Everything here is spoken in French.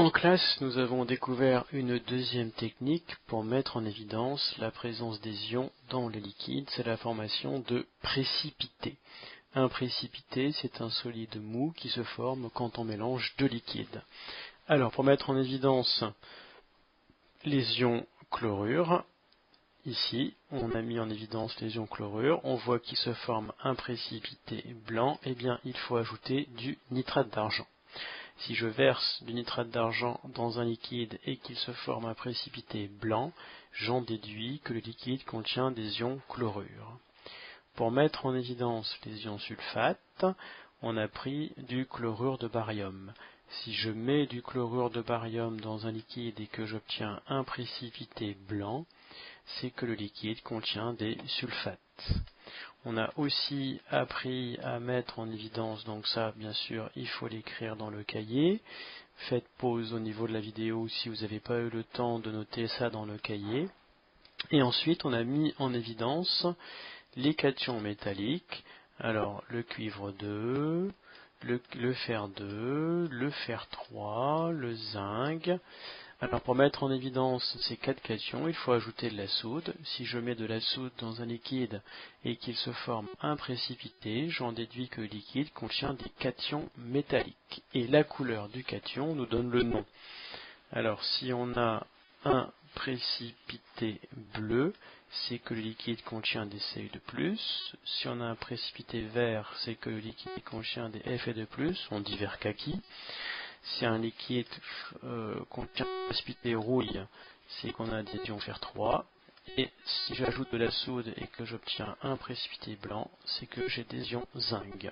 En classe, nous avons découvert une deuxième technique pour mettre en évidence la présence des ions dans le liquide, c'est la formation de précipités. Un précipité, c'est un solide mou qui se forme quand on mélange deux liquides. Alors, pour mettre en évidence les ions chlorure, ici, on a mis en évidence les ions chlorure, on voit qu'il se forme un précipité blanc, eh bien, il faut ajouter du nitrate d'argent. Si je verse du nitrate d'argent dans un liquide et qu'il se forme un précipité blanc, j'en déduis que le liquide contient des ions chlorure. Pour mettre en évidence les ions sulfate, on a pris du chlorure de barium. Si je mets du chlorure de barium dans un liquide et que j'obtiens un précipité blanc, c'est que le liquide contient des sulfates. On a aussi appris à mettre en évidence, donc ça bien sûr il faut l'écrire dans le cahier. Faites pause au niveau de la vidéo si vous n'avez pas eu le temps de noter ça dans le cahier. Et ensuite on a mis en évidence les cations métalliques, alors le cuivre 2, le fer 2, le fer 3, le zinc. Alors pour mettre en évidence ces quatre cations, il faut ajouter de la soude. Si je mets de la soude dans un liquide et qu'il se forme un précipité, j'en déduis que le liquide contient des cations métalliques. Et la couleur du cation nous donne le nom. Alors si on a un précipité bleu, c'est que le liquide contient des Ci2+. Si on a un précipité vert, c'est que le liquide contient des Fe2+, on dit vert kaki. Si un liquide contient un précipité rouille, c'est qu'on a des ions fer 3. Et si j'ajoute de la soude et que j'obtiens un précipité blanc, c'est que j'ai des ions zinc.